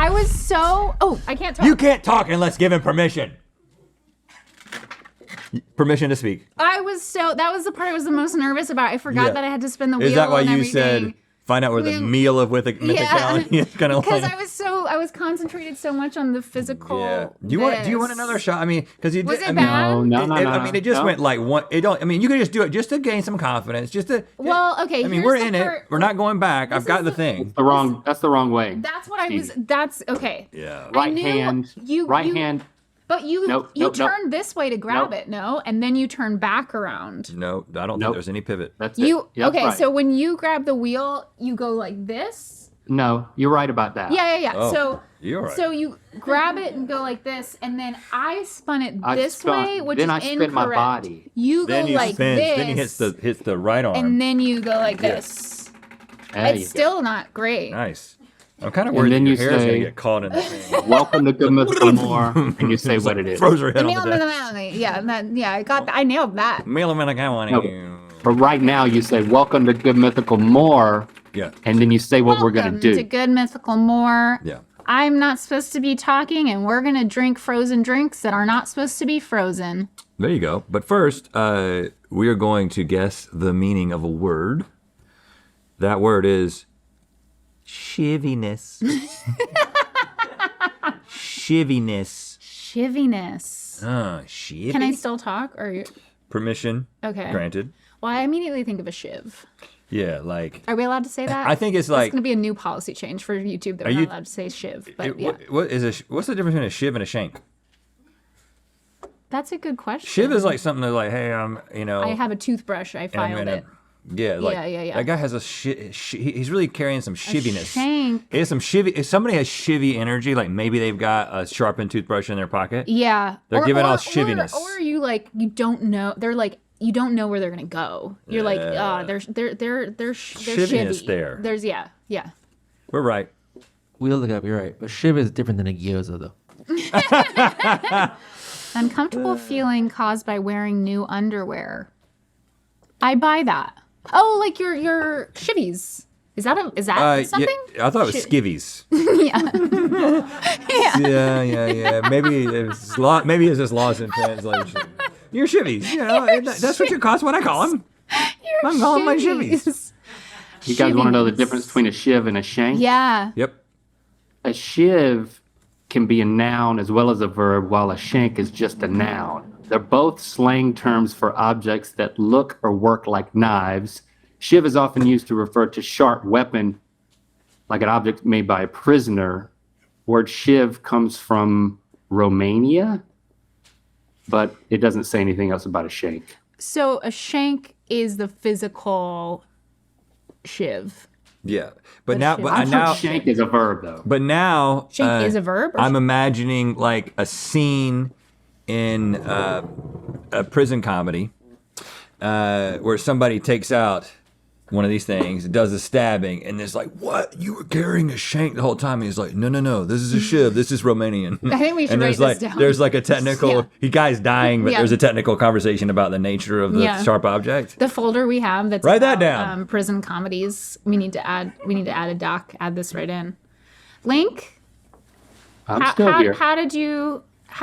I was so. Oh, I can't talk. You can't talk unless given permission. Permission to speak. I was so. That was the part I was the most nervous about. I forgot that I had to spin the wheel. Is that why and you everything. said find out where the meal of mythicality is gonna lie? Because I was concentrated so much on the physical. Yeah. Do you want another shot? I mean, because you was did. It bad? No. I mean, it just went like one. It don't. I mean, you can just do it just to gain some confidence. Just to. Well, okay. I mean, we're in it. We're not going back. I've got the thing. That's the wrong way. That's what I was. That's okay. Yeah. Right hand. But you turn this way to grab Nope. it, no? And then you turn back around. No, I don't think there's any pivot. That's You it. Yep, okay, right. so when you grab the wheel, you go like this. No, you're right about that. Yeah. Oh, so you're right. So you grab it and go like this, and then I spun it this way, which then is I incorrect. spin my body. You go Then he like spins. this. Then he hits the right arm. And then you go like this. There you It's still not great. Nice. I'm kind of worried then that you your hair's say- gonna get caught in the thing. go. Welcome to Good Mythical More, and you say what it is. Throws her head on the desk. I got that. I nailed that. Mail him in a No. But right now you say, welcome to Good Mythical More, Yeah. and then you say what we're going Welcome to to do. Good Mythical More. Yeah. I'm not supposed to be talking, and we're gonna drink frozen drinks that are not supposed to be frozen. There you go. But first, we are going to guess the meaning of a word. That word is shiviness. Shiviness. Shiviness. Shivy. Can I still talk? Or Permission. okay. Granted. Well, I immediately think of a shiv. Yeah, like. Are we allowed to say that? I think it's like. It's going to be a new policy change for YouTube that we're not allowed to say shiv. But yeah. What's the difference between a shiv and a shank? That's a good question. Shiv is like something that like, hey, I have a toothbrush. I filed it. Yeah, like Yeah. that guy has a he's really carrying some shiviness. Shank. He has some shivy. If somebody has shivy energy, like maybe they've got a sharpened toothbrush in their pocket. Yeah. They're giving off shiviness. Or you like you don't know. They're like you don't know where they're gonna go. You're like they're shiviness shivy. there. There's yeah. We're right. We'll look it up. You're right. But shiv is different than a gyoza, though. Uncomfortable feeling caused by wearing new underwear. I buy that. Oh, like your shivvies. Is that something? Yeah, I thought it was skivvies. Yeah. Yeah. Maybe it's just lost in translation. Your shivvies. You know, that's what what I call them. I'm calling my shivvies. You guys want to know the difference between a shiv and a shank? Yeah. Yep. A shiv can be a noun as well as a verb, while a shank is just a noun. They're both slang terms for objects that look or work like knives. Shiv is often used to refer to sharp weapon, like an object made by a prisoner. Word shiv comes from Romania, but it doesn't say anything else about a shank. So a shank is the physical shiv. Yeah, but now Shank is a verb, though. But now Shank is a verb? Or I'm imagining like a scene in a prison comedy where somebody takes out one of these things, does a stabbing, and it's like, what? You were carrying a shank the whole time? And he's like, no, this is a shiv. This is Romanian. I think we should and write there's this down. There's like a technical, the guy's dying, but Yeah. there's a technical conversation about the nature of the sharp object. The folder we have that's Write that about, down. Prison comedies. We need to add a doc. Add this right in. Link. I'm still here. How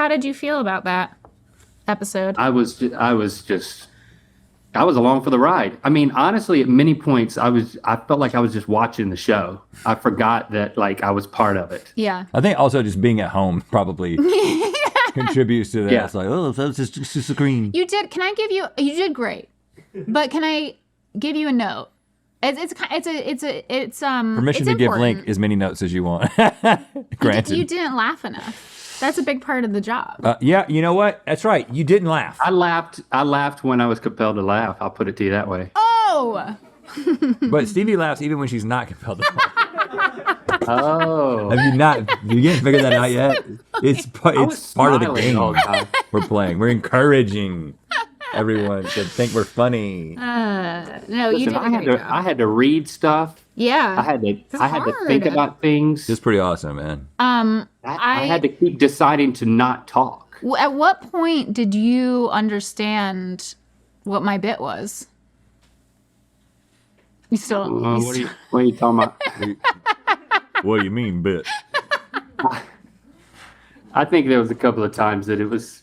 did you feel about that episode? I was along for the ride. I mean, honestly, at many points, I felt like I was just watching the show. I forgot that like I was part of it. Yeah. I think also just being at home probably contributes to that. Yeah. It's like, oh, that's just a screen. You did. Can I give you? You did great. But can I give you a note? It's Permission to give important. Link as many notes as you want. Granted. You didn't laugh enough. That's a big part of the job. Yeah, you know what? That's right. You didn't laugh. I laughed when I was compelled to laugh. I'll put it to you that way. Oh. But Stevie laughs even when she's not compelled to laugh. Oh. Have you not? You didn't figure that out yet? It's part of the smiling game the whole time. we're playing. We're encouraging everyone to think we're funny. No, you Listen, did a great job. I had to read stuff. Yeah. I had to hard. think about things. It's pretty awesome, man. I had to keep deciding to not talk. At what point did you understand what my bit was? You still. What are you talking about? What do you mean, bit? I think there was a couple of times that it was.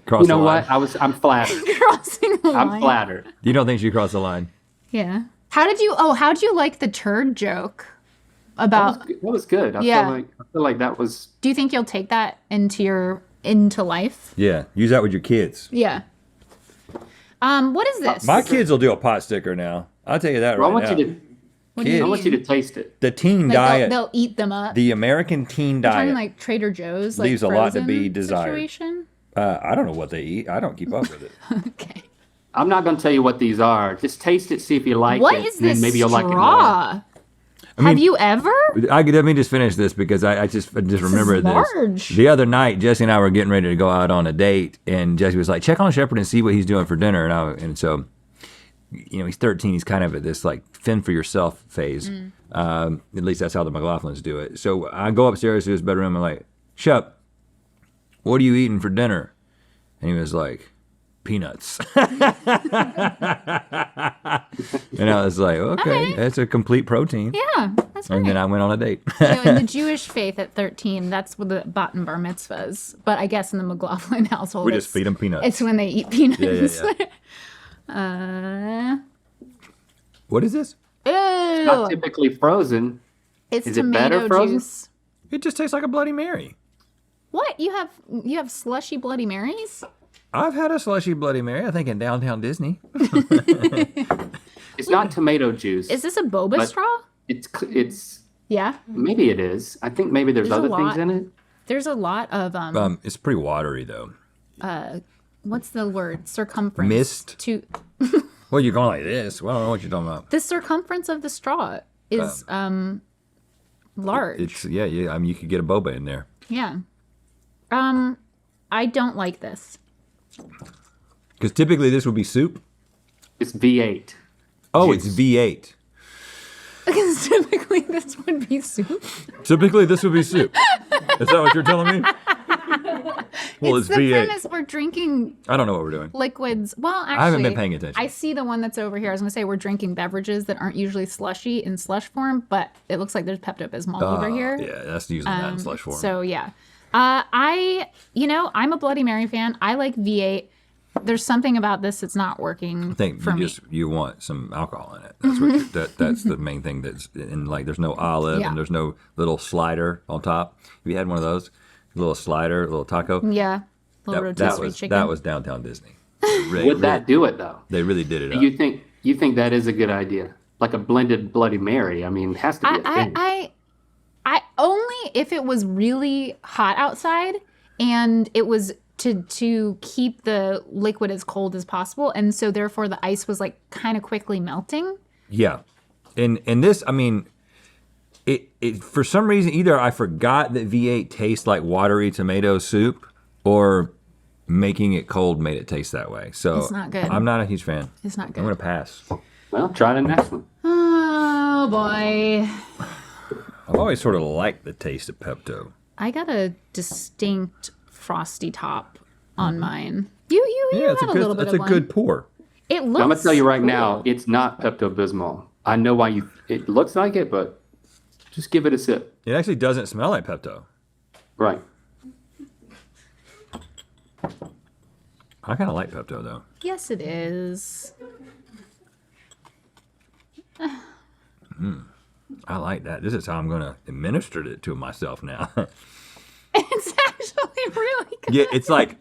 Cross You know the line. what? I'm flattered. Crossing the line. I'm flattered. You don't think she crossed the line? Yeah. How'd you like the turd joke about, That was good. I Yeah. feel like that was. do you think you'll take that into life? Yeah. Use that with your kids. Yeah. What is this? My kids will do a pot sticker now. I'll tell you that Well, right now. What do you kids. I want you to taste it. The teen Like diet, they'll eat them up. the American teen I'm diet, talking like Trader Joe's, like leaves a lot to frozen be desired. Situation. I don't know what they eat. I don't keep up with it. Okay. I'm not going to tell you what these are. Just taste it, see if you like What it. is and then this maybe you'll like it more. straw? Have you ever? Let me just finish this because I just remember is this. large. The other night, Jesse and I were getting ready to go out on a date, and Jesse was like, "Check on Shepard and see what he's doing for dinner." And so, he's 13. He's kind of at this like fend for yourself phase. At least that's how the McLaughlins do it. So I go upstairs to his bedroom and like, "Shep, what are you eating for dinner?" And he was like, "Peanuts." And I was like, okay, that's a complete protein. Yeah, that's right. And then I went on a date. In the Jewish faith at 13, that's what the bat and bar mitzvahs. But I guess in the McLaughlin household, We just feed them peanuts. It's when they eat peanuts. Yeah. What is this? Not Ew. typically frozen. It's Is it better tomato frozen? juice. It just tastes like a Bloody Mary. What? You have slushy Bloody Marys? I've had a slushy Bloody Mary, I think, in downtown Disney. It's not tomato juice. Is this a boba But- straw? It's Yeah. maybe it is. I think maybe there's There's a other things lot. in it. There's a lot of It's pretty watery, though. what's the word? Circumference. Mist? To Well, you're going like this. Well, I don't know what you're talking about. the circumference of the straw is large. It's yeah. I mean, you could get a boba in there. Yeah. I don't like this. Because typically this would be soup. It's V8. Oh, Juice. it's V8. Because typically this would be soup. Typically this would be soup. Is that what you're telling me? Well, it's the V8. premise we're drinking I don't know what we're doing. liquids. Well, actually, I haven't been paying attention. I see the one that's over here. I was gonna say we're drinking beverages that aren't usually slushy in slush form, but it looks like there's Pepto-Bismol over here. Yeah, that's usually not in slush form. So yeah, I'm a Bloody Mary fan. I like V8. There's something about this that's not working I think for me. you want some alcohol in it. That's what that's the main thing. That's and like there's no olive Yeah. and there's no little slider on top. Have you had one of those? Little slider, little taco. Yeah, little rotisserie chicken. That was downtown Disney. They Would that do it though? They really did it. Do you think that is a good idea? Like a blended Bloody Mary. I mean, it has to be a thing. I only if it was really hot outside and it was to keep the liquid as cold as possible, and so therefore the ice was like kind of quickly melting. Yeah, and this, I mean, it for some reason either I forgot that V8 tastes like watery tomato soup, or making it cold made it taste that way. So It's not good. I'm not a huge fan. It's not I'm good. gonna pass. Well, try the next one. Oh boy, I've always sort of liked the taste of Pepto. I got a distinct frosty top on mine. You Yeah, have a little bit that's of a one. good pour. It looks. I'm gonna tell you right cool. now, it's not Pepto-Bismol. I know why it looks like it, but just give it a sip. It actually doesn't smell like Pepto. Right. I kind of like Pepto though. Yes, it is. I like that. This is how I'm gonna administer it to myself now. It's actually really good. Yeah, it's like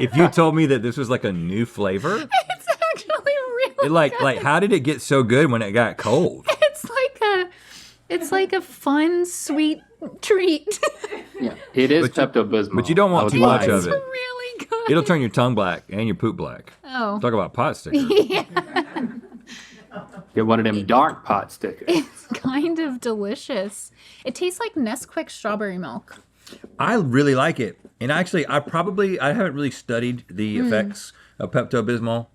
if you told me that this was like a new flavor, It's actually really like how did it get so good when it got cold? It's like a fun, sweet treat. Yeah. It is But you- Pepto-Bismol. but you don't want I would too lie. much of It's it. really good. It'll turn your tongue black and your poop black. Oh. Talk about pot stickers. Get one of them dark pot stickers. It's kind of delicious. It tastes like Nesquik strawberry milk. I really like it, and actually, I haven't really studied the effects of Pepto-Bismol.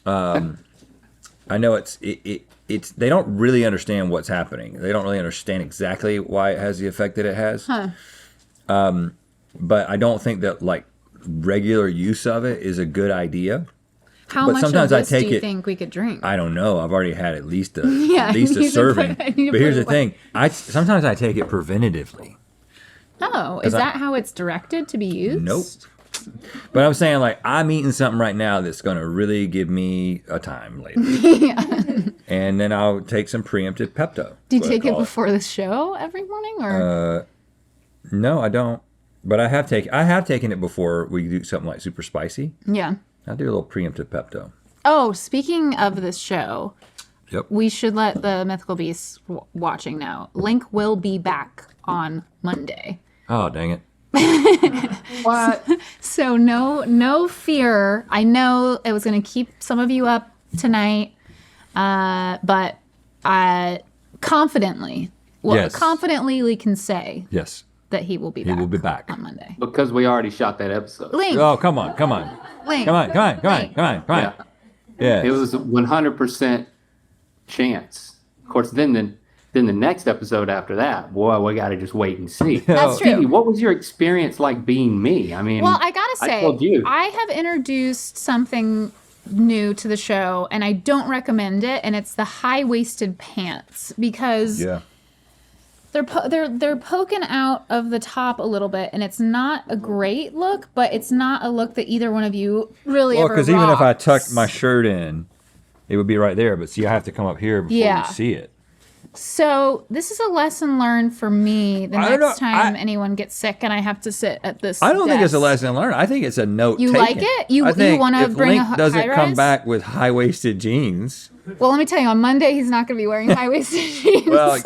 I know it's they don't really understand what's happening. They don't really understand exactly why it has the effect that it has. But I don't think that like regular use of it is a good idea. How But much sometimes of I this take do you it- think we could drink? I don't know. I've already had at least a Yeah, at least I a need to serving. put- I need to But here's put the it thing: sometimes I take it preventatively. Oh, is that how it's directed to be used? Nope. But I'm saying, like, I'm eating something right now that's going to really give me a time later. Yeah. And then I'll take some preemptive Pepto. Do you take it before the show every morning, or? No, I don't. But I have taken it before we do something like super spicy. Yeah. I'll do a little preemptive Pepto. Oh, speaking of this show, Yep. we should let the Mythical Beasts watching know. Link will be back on Monday. Oh, dang it. What? So no fear. I know it was going to keep some of you up tonight, but confidently, Yes. confidently we can say Yes. that he will be He back. will be back. On Monday. Because we already shot that episode. Link, Oh, come on. Link. Come on. Yeah. Yeah. It was 100% chance. Of course, then the next episode after that, boy, we got to just wait and see. That's Stevie, true. what was your experience like being me? I mean, Well, I gotta say, I told you. I have introduced something new to the show, and I don't recommend it. And it's the high-waisted pants because Yeah. they're poking out of the top a little bit, and it's not a great look, but it's not a look that either one of you really Well, ever because even if I rocks. tucked my shirt in, it would be right there. But see, I have to come up here before Yeah. you see it. So this is a lesson learned for me. The I don't next know, time anyone gets sick and I have to sit at this, I don't think it's a desk. lesson learned. I think it's a note You taken. like it? You I think wanna if bring a Link doesn't come high-rise? back with high-waisted jeans, Well, let me tell you, on Monday he's not going to be wearing high-waisted jeans. well,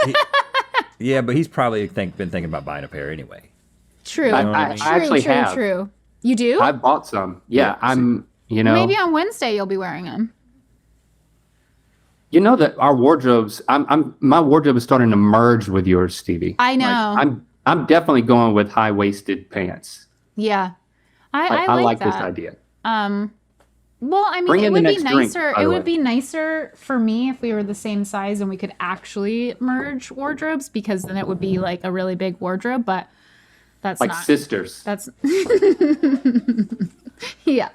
yeah, but he's probably been thinking about buying a pair anyway. True. I True, actually true, have. true. You do? I bought some. Yeah, Yeah, Maybe on Wednesday you'll be wearing them. You know that our wardrobes. My wardrobe is starting to merge with yours, Stevie. I know. I'm definitely going with high waisted pants. Yeah. I I like like this that. idea. Well, I mean, Bring it in the would be next drink, nicer. by It the would way. be nicer for me if we were the same size and we could actually merge wardrobes, because then it would be like a really big wardrobe. But that's Like not. sisters. That's yeah.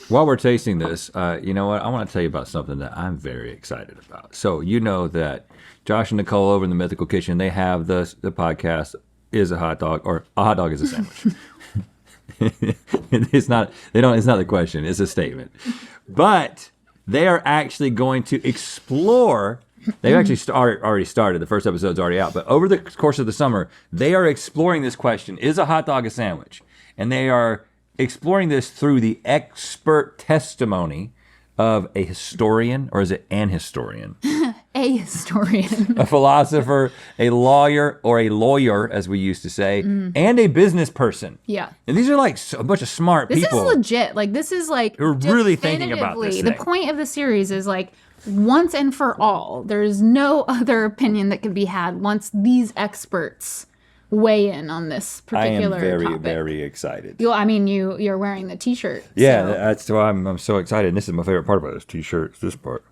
While we're tasting this, you know what? I want to tell you about something that I'm very excited about. So you know that Josh and Nicole over in the Mythical Kitchen, they have the podcast Is a Hot Dog, or a hot dog is a sandwich. It's not the question, it's a statement. But they are actually going to explore. They've actually already started. The first episode's already out. But over the course of the summer, they are exploring this question: is a hot dog a sandwich? And they are exploring this through the expert testimony of a historian, or is it an historian? A historian. A philosopher, a lawyer, or a lawyer, as we used to say, and a business person. Yeah. And these are like a bunch of smart This people. is legit. Like, this is like Who are really thinking about this definitively- thing. The point of the series is like, once and for all, there is no other opinion that can be had once these experts weigh in on this I am particular very, topic. very excited. You're wearing the T-shirt. Yeah, so- that's why I'm so excited. And this is my favorite part about this t-shirt. It's this part.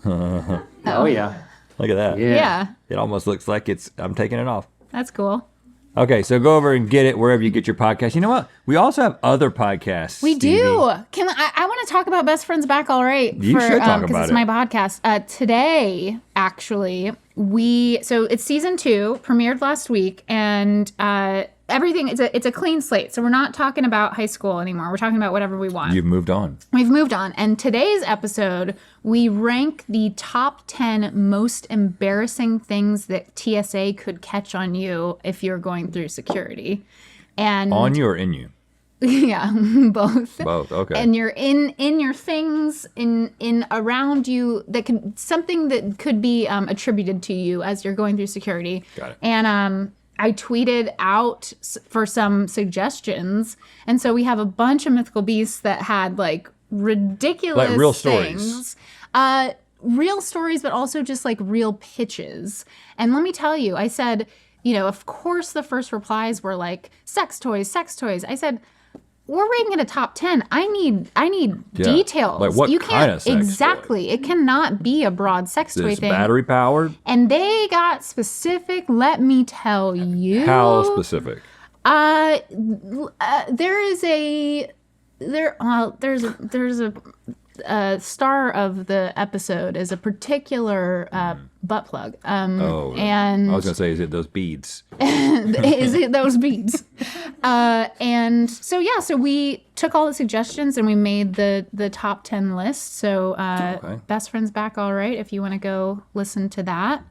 Oh yeah. Look at that. Yeah. yeah, It almost looks like I'm taking it off. that's cool. Okay, so go over and get it wherever you get your podcast. You know what? We also have other podcasts. We Stevie. do. Can I want to talk about Best Friends Back All Right? You should talk because about it's it. my podcast. Today, actually, so it's season 2, premiered last week, and everything. It's a clean slate. So we're not talking about high school anymore. We're talking about whatever we want. You've moved on. We've moved on. And today's episode, we rank the top 10 most embarrassing things that TSA could catch on you if you're going through security. And On you or in you? yeah, both. Both. Okay. And you're in your things in around you that could something that could be attributed to you as you're going through security. Got it. And I tweeted out for some suggestions, and so we have a bunch of mythical beasts that had like ridiculous Like real things. Real stories, but also just like real pitches. And let me tell you, I said, of course the first replies were like sex toys, sex toys. I said, we're rating it a top 10. I need Yeah. details. Like what you kind can't of sex toy? Exactly. It cannot be a broad sex toy Is thing. battery powered? And they got specific. Let me tell you. How specific? There's a star of the episode is a particular butt plug. Oh, and I was gonna say, is it those beads? is it those beads? And so so we took all the suggestions and we made the top 10 list. So Okay. Best Friends Back All Right, if you want to go listen to that.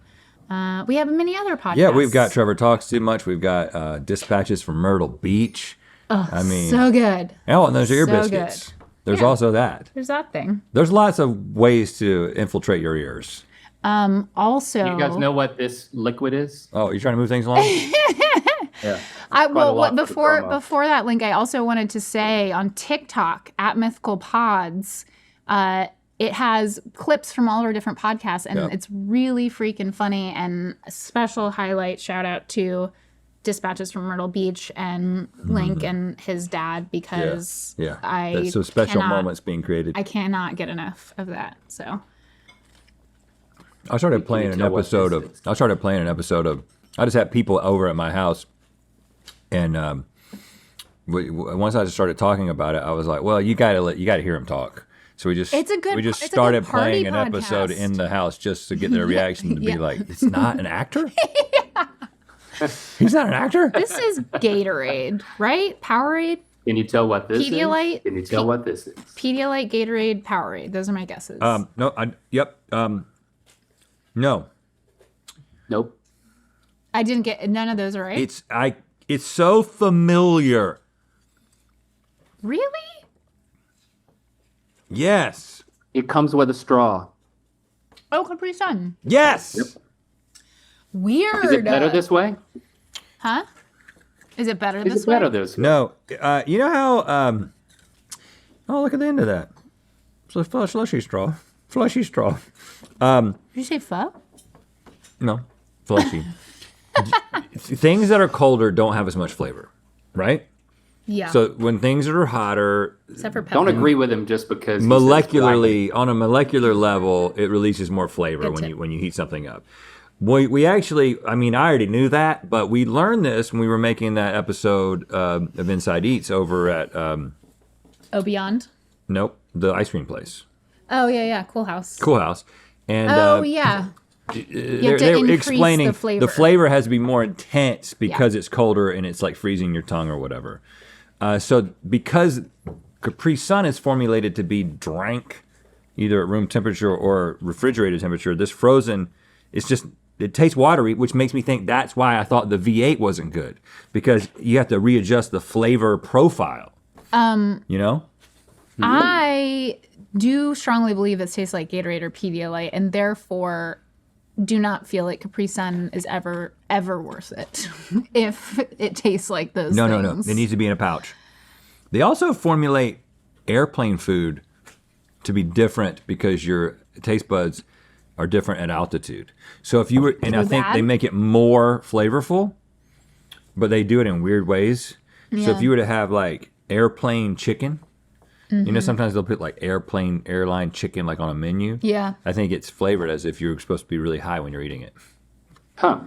We have many other podcasts. Yeah, we've got Trevor Talks Too Much. We've got Dispatches from Myrtle Beach. I mean, so good. Oh, and those are ear So biscuits. good. There's Yeah. also that. There's that thing. There's lots of ways to infiltrate your ears. Also, You guys know what this liquid is? Oh, you're trying to move things along? Yeah. before that link, I also wanted to say on TikTok at Mythical Pods, it has clips from all of our different podcasts, and Yep. it's really freaking funny. And a special highlight shout out to Dispatches from Myrtle Beach and Link and his dad, because Yeah. I That's some special cannot- moments being created. I cannot get enough of that. So I started playing an tell what episode this of. is? I started playing an episode of. I just had people over at my house, and once I started talking about it, I was like, "Well, you gotta hear him talk." So we just It's a good- we just it's a good started party playing an episode podcast. in the house just to get their reaction to be Yeah. like, "It's not an actor. He's not an actor." this is Gatorade, right? Powerade, Can you tell what this Pedialyte? is? Can you tell what this is? Pedialyte, Gatorade, Powerade. Those are my guesses. No. Yep. No. Nope. I didn't get none of those are right. It's so familiar. Really? Yes. It comes with a straw. Oh, Capri Sun. Yes. Weird. Is it better this way? Huh? Is it better Is this it better way? this way? No. You know how? Oh, look at the end of that. It's a slushy straw. Flushy straw. Did you say pho? No, flushy. Things that are colder don't have as much flavor, right? Yeah. So when things that are hotter, except for Don't pepper. agree with him just because he says molecularly, on a molecular level, it releases more flavor Good when tip. you heat something up. We actually, I mean, I already knew that, but we learned this when we were making that episode of Inside Eats over at Oh, Beyond. the ice cream place, Oh yeah. Cool House. Cool House, and Yeah. they're increase explaining the flavor. has to be more intense because it's colder and it's like freezing your tongue or whatever. So because Capri Sun is formulated to be drank either at room temperature or refrigerated temperature, this frozen, it tastes watery, which makes me think that's why I thought the V8 wasn't good, because you have to readjust the flavor profile. You know? I do strongly believe this tastes like Gatorade or Pedialyte, and therefore do not feel like Capri Sun is ever worth it if it tastes like those No. things. It needs to be in a pouch. They also formulate airplane food to be different because your taste buds are different at altitude. So if you were, and I True think that. they make it more flavorful, but they do it in weird ways. So if Yeah. you were to have like airplane chicken, you know, sometimes they'll put like airline chicken like on a menu. Yeah. I think it's flavored as if you're supposed to be really high when you're eating it. Huh.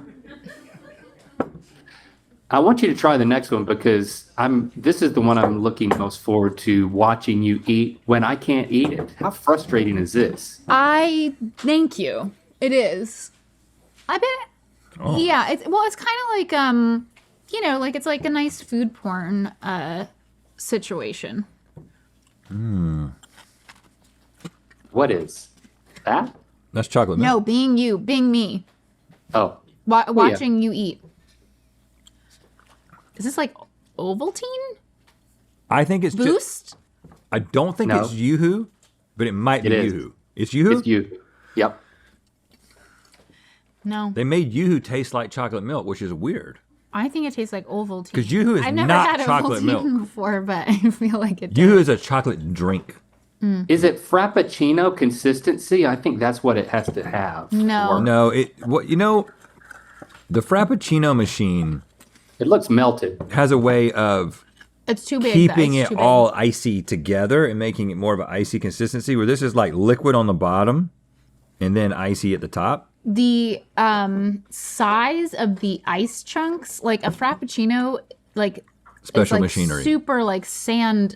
I want you to try the next one because this is the one I'm looking most forward to watching you eat when I can't eat it. How frustrating is this? I thank you. It is. I bet. Oh. Yeah. It's kind of like like it's like a nice food porn situation. What is that? That's chocolate milk. No, being you, being me, Oh, watching you eat. Is this like Ovaltine I think it's just, Boost? I don't think No. it's Yoo-Hoo, but it might be It is. Yoo-Hoo. It's Yoo-Hoo? it's you. Yep. No, They made Yoo-Hoo taste like chocolate milk, which is weird. I think it tastes like Ovaltine. 'Cause Yoo-Hoo is I've never not had chocolate Ovaltine milk. before, but I feel like it. Yoo-Hoo is a chocolate drink. Is it Frappuccino consistency? I think that's what it has to have. No. No, the Frappuccino machine It looks melted. has a way of It's too big. keeping the ice it too big. all icy together and making it more of an icy consistency, where this is like liquid on the bottom and then icy at the top. The size of the ice chunks, like a Frappuccino, like Special like machinery. super like sand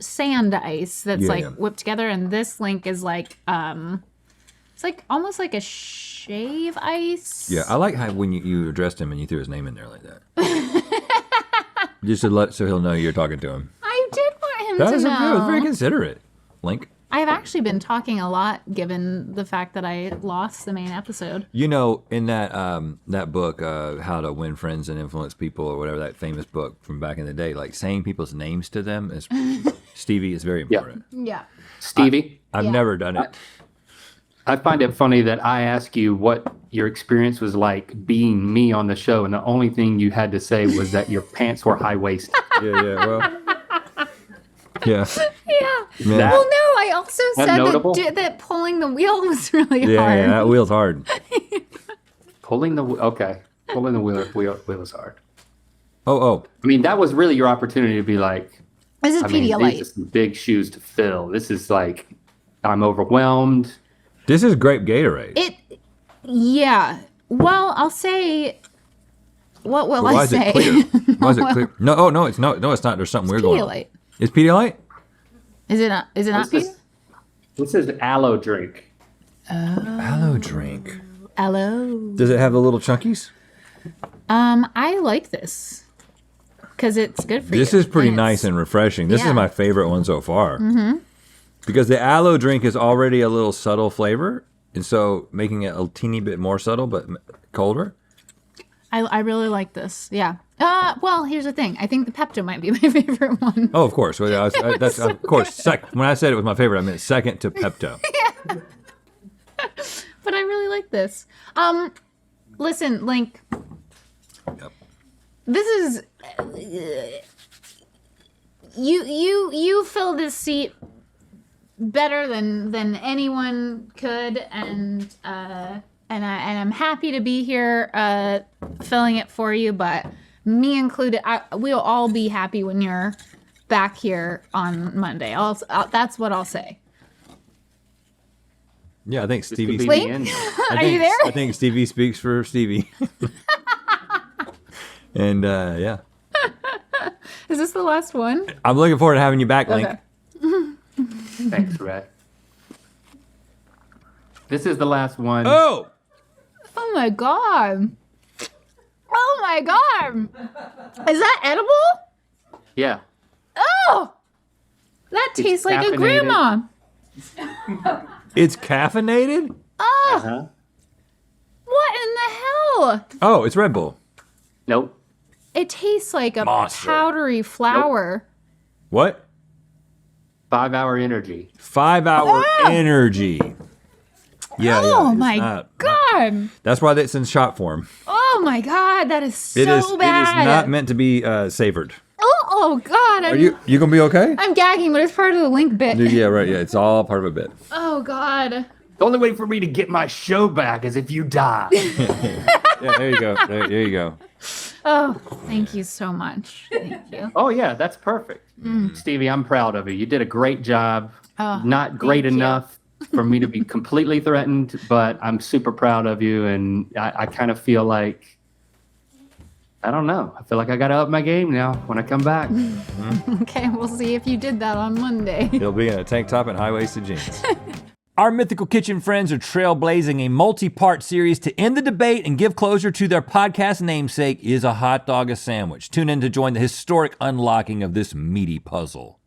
ice that's Yeah, like yeah. whipped together, and this link is like it's like almost like a shave ice. Yeah, I like how when you addressed him and you threw his name in there like that. Just so he'll know you're talking to him. I did want him That to was, know. that was very considerate, Link. I've actually been talking a lot, given the fact that I lost the main episode. You know, in that that book, How to Win Friends and Influence People, or whatever, that famous book from back in the day, like saying people's names to them is Stevie is very important. Yeah. Stevie, I've Yeah. never done it. I find it funny that I ask you what your experience was like being me on the show, and the only thing you had to say was that your pants were high waisted. Yeah, well. Yeah. Yeah. Man. That- Well, no, I also That said notable? that pulling the wheel was really Yeah, hard. yeah, that wheel's hard. Pulling the wheel is hard. Oh. I mean, that was really your opportunity to be like, This is I mean, Pedialyte. these are some big shoes to fill. This is like, I'm overwhelmed. This is grape Gatorade. Yeah. Well, I'll say. What will Why I is say? it clear? Why is it clear? No, oh no, it's not. No, it's not. There's something weird going on. Pedialyte. It's Pedialyte? Is it not? Is it not This Pedialyte? is, this is aloe drink. Aloe drink. Hello. Does it have the little chunkies? I like this because it's good for you. This is pretty and nice it's- and refreshing. This Yeah. is my favorite one so far. Mm-hmm. Because the aloe drink is already a little subtle flavor, and so making it a teeny bit more subtle but colder. I really like this. Yeah. Well, here's the thing. I think the Pepto might be my favorite one. Oh, of course. Well, yeah, that's of course. When I said it was my favorite, I meant second to Pepto. But I really like this. Listen, Link. Yep. This is you fill this seat better than anyone could, and I'm happy to be here filling it for you. But me included, we'll all be happy when you're back here on Monday. That's what I'll say. Yeah, I think This could Stevie. be Wait. the end. Are you there? I think Stevie speaks for Stevie. And yeah, Is this the last one? I'm looking forward to having you back, Link. Okay. Thanks, Rhett. This is the last one. Oh, Oh my god. Oh my god. Is that edible? Yeah. Oh, that It's tastes like a caffeinated. grandma. it's caffeinated. Oh, Uh-huh. what in the hell? Oh, it's Red Bull. Nope. It tastes like a Monster. powdery flour. What? 5 hour energy. 5 hour Ah! energy. Yeah, Oh it's my not- god. That's why it's in shot form. Oh my god, that is so It is bad. not meant to be savored. Oh god, Are you gonna be okay? I'm gagging, but it's part of the Link bit. Yeah, right. Yeah, it's all part of a bit. Oh god. The only way for me to get my show back is if you die. Yeah, there you go. There you go. Oh, thank you so much. Thank you. Oh, yeah, that's perfect. Stevie, I'm proud of you. You did a great job. Oh, Not great thank you. enough for me to be completely threatened, but I'm super proud of you. And I kind of feel like, I don't know. I feel like I got to up my game now when I come back. Okay, we'll see if you did that on Monday. He'll be in a tank top and high-waisted jeans. Our Mythical Kitchen friends are trailblazing a multi-part series to end the debate and give closure to their podcast namesake, Is a Hot Dog a Sandwich? Tune in to join the historic unlocking of this meaty puzzle.